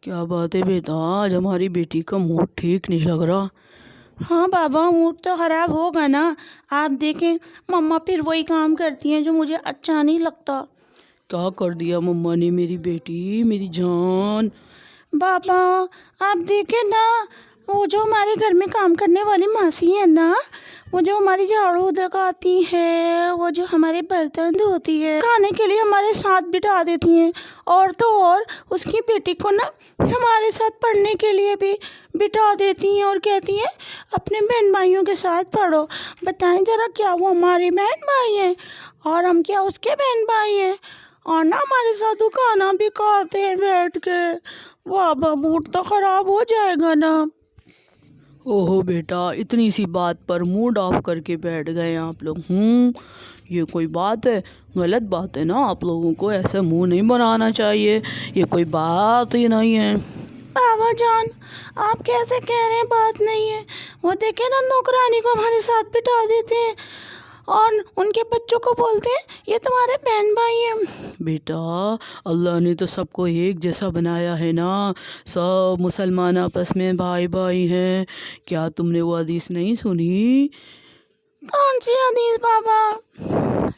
क्या बात है बेटा, आज हमारी बेटी का मूड ठीक नहीं लग रहा। हाँ बाबा, मूड तो ख़राब होगा ना। आप देखें, मम्मा फिर वही काम करती हैं जो मुझे अच्छा नहीं लगता। क्या कर दिया मम्मा ने मेरी बेटी, मेरी जान? बाबा, आप देखें ना, वो जो हमारे घर में काम करने वाली मासी है ना, वो जो हमारी झाड़ू लगाती है, वो जो हमारे बर्तन धोती है, खाने के लिए हमारे साथ बिठा देती हैं। और तो और उसकी बेटी को ना हमारे साथ पढ़ने के लिए भी बिठा देती हैं और कहती हैं अपने बहन भाइयों के साथ पढ़ो। बताएं ज़रा, क्या वो हमारे बहन भाई हैं और हम क्या उसके बहन भाई हैं? और ना हमारे साथ वो खाना भी खाते हैं बैठ के। बाबा, मूड तो ख़राब हो जाएगा ना। ओहो बेटा, इतनी सी बात पर मूड ऑफ करके बैठ गए आप लोग। ये कोई बात है? गलत बात है ना। आप लोगों को ऐसा मुंह नहीं बनाना चाहिए, ये कोई बात ही नहीं है। बाबा जान, आप कैसे कह रहे हैं बात नहीं है? वो देखे ना, नौकरानी को हमारे साथ बिठा देते हैं और उनके बच्चों को बोलते हैं ये तुम्हारे बहन भाई हैं। बेटा, अल्लाह ने तो सबको एक जैसा बनाया है ना। सब मुसलमान आपस में भाई भाई हैं। क्या तुमने वो हदीस नहीं सुनी? कौन सी हदीस बाबा?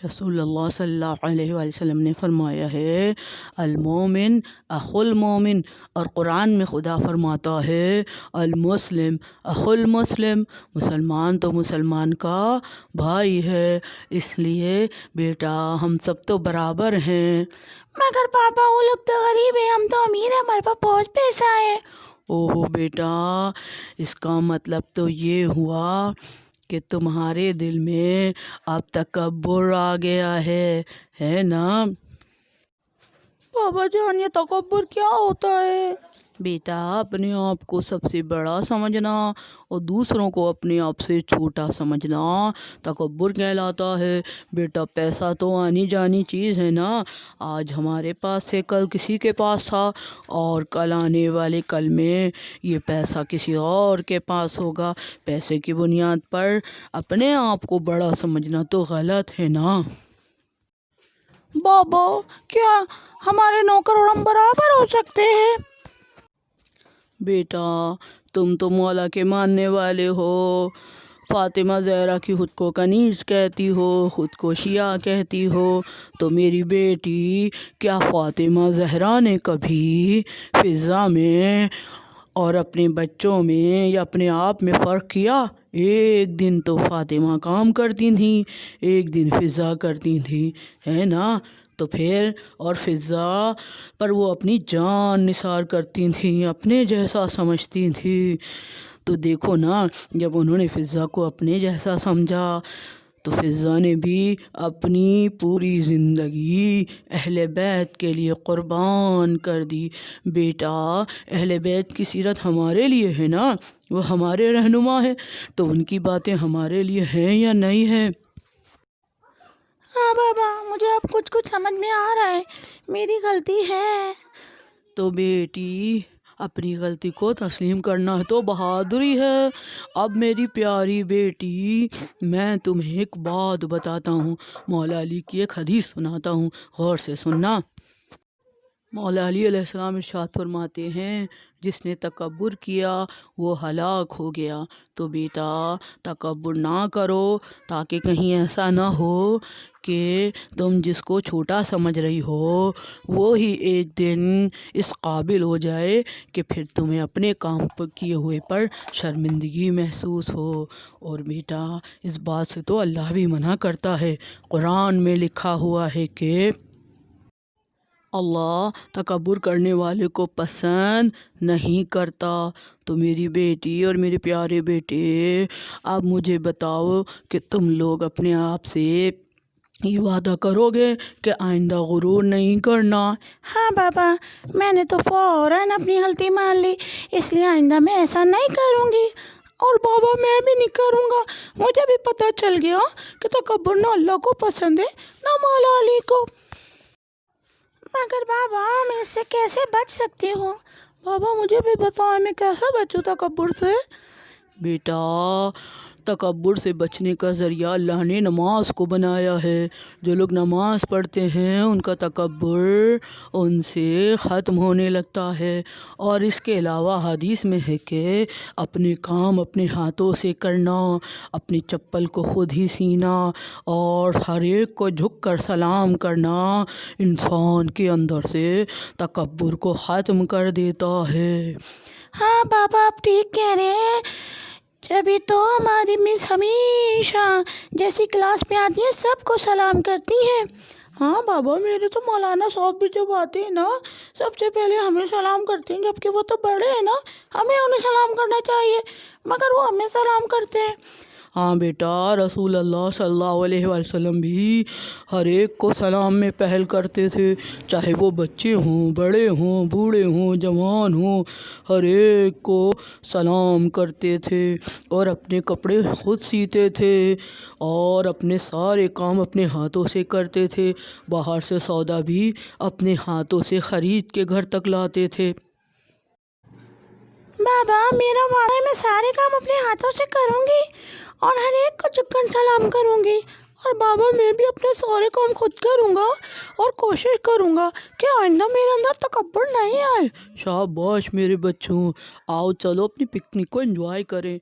रसूलुल्लाह सल्लल्लाहु अलैहि वसल्लम ने फरमाया है, अल मोमिन अखुल मोमिन। और कुरान में खुदा फरमाता है, अल मुस्लिम अखुल मुस्लिम। मुसलमान तो मुसलमान का भाई है। इसलिए बेटा, हम सब तो बराबर हैं। मगर पापा, वो लोग तो गरीब है, हम तो अमीर है, हमारे पास बहुत पैसा है। ओहो बेटा, इसका मतलब तो ये हुआ कि तुम्हारे दिल में अब तकब्बुर आ गया है ना? बाबा जान, ये तकब्बुर क्या होता है? बेटा, अपने आप को सबसे बड़ा समझना और दूसरों को अपने आप से छोटा समझना तकब्बुर कहलाता है। बेटा, पैसा तो आनी जानी चीज़ है ना। आज हमारे पास है, कल किसी के पास था, और कल आने वाले कल में ये पैसा किसी और के पास होगा। पैसे की बुनियाद पर अपने आप को बड़ा समझना तो गलत है ना। बाबा, क्या हमारे नौकर और हम बराबर हो सकते हैं? बेटा, तुम तो मौला के मानने वाले हो। फ़ातिमा ज़हरा की खुद को कनीज़ कहती हो, खुद को शिया कहती हो। तो मेरी बेटी, क्या फ़ातिमा ज़हरा ने कभी फ़िज़ा में और अपने बच्चों में या अपने आप में फ़र्क किया? एक दिन तो फ़ातिमा काम करती थी, एक दिन फ़िज़ा करती थी, है ना। तो फिर और फ़िज़ा पर वो अपनी जान निसार करती थी, अपने जैसा समझती थी। तो देखो ना, जब उन्होंने फ़िज़ा को अपने जैसा समझा तो फ़िज़ा ने भी अपनी पूरी ज़िंदगी अहले बैत के लिए क़ुर्बान कर दी। बेटा, अहले बैत की सीरत हमारे लिए है ना, वो हमारे रहनुमा है, तो उनकी बातें हमारे लिए हैं या नहीं है? हाँ बाबा, मुझे अब कुछ कुछ समझ में आ रहा है, मेरी गलती है। तो बेटी, अपनी गलती को तस्लीम करना है तो बहादुरी है। अब मेरी प्यारी बेटी, मैं तुम्हें एक बात बताता हूँ, मौला अली की एक हदीस सुनाता हूँ, गौर से सुनना। मौला अली अलैहिस्सलाम इरशाद फरमाते हैं, जिसने तकब्बुर किया वो हलाक हो गया। तो बेटा, तकब्बुर ना करो, ताकि कहीं ऐसा ना हो कि तुम जिसको छोटा समझ रही हो वो ही एक दिन इस काबिल हो जाए कि फिर तुम्हें अपने काम पर किए हुए पर शर्मिंदगी महसूस हो। और बेटा, इस बात से तो अल्लाह भी मना करता है। कुरान में लिखा हुआ है कि अल्लाह तकब्बुर करने वाले को पसंद नहीं करता। तो मेरी बेटी और मेरे प्यारे बेटे, अब मुझे बताओ कि तुम लोग अपने आप से ये वादा करोगे कि आइंदा गुरूर नहीं करना? हाँ बाबा, मैंने तो फ़ौरन अपनी गलती मान ली, इसलिए आइंदा मैं ऐसा नहीं करूँगी। और बाबा, मैं भी नहीं करूँगा। मुझे भी पता चल गया कि तकब्बुर ना अल्लाह को पसंद है ना मौला अली को। मगर बाबा, मैं इससे कैसे बच सकती हूँ? बाबा, मुझे भी बताओ, मैं कैसे बचूँ तकब्बुर से? बेटा, तकब्बुर से बचने का ज़रिया अल्लाह ने नमाज को बनाया है। जो लोग नमाज पढ़ते हैं उनका तकब्बुर उनसे ख़त्म होने लगता है। और इसके अलावा हदीस में है कि अपने काम अपने हाथों से करना, अपनी चप्पल को खुद ही सीना और हर एक को झुक कर सलाम करना इंसान के अंदर से तकब्बुर को ख़त्म कर देता है। हाँ बाबा, आप ठीक कह रहे हैं। तभी तो हमारी मिस हमेशा जैसी क्लास में आती है सबको सलाम करती हैं। हाँ बाबा, मेरे तो मौलाना साहब भी जब आते हैं ना सबसे पहले हमें सलाम करते हैं, जबकि वो तो बड़े हैं ना, हमें उन्हें सलाम करना चाहिए मगर वो हमें सलाम करते हैं। हाँ बेटा, रसूल अल्लाह सल्लल्लाहु अलैहि वसल्लम भी हर एक को सलाम में पहल करते थे, चाहे वो बच्चे हों, बड़े हों, बूढ़े हों, जवान हों, हर एक को सलाम करते थे और अपने कपड़े खुद सीते थे और अपने सारे काम अपने हाथों से करते थे। बाहर से सौदा भी अपने हाथों से ख़रीद के घर तक लाते थे। बाबा, मेरा वादा है मैं सारे काम अपने हाथों से करूँगी और हर एक को झुककर सलाम करूँगी। और बाबा, मैं भी अपने सारे काम खुद करूँगा और कोशिश करूँगा कि आइंदा मेरे अंदर तकब्बुर नहीं आए। शाबाश मेरे बच्चों, आओ चलो अपनी पिकनिक को एंजॉय करें।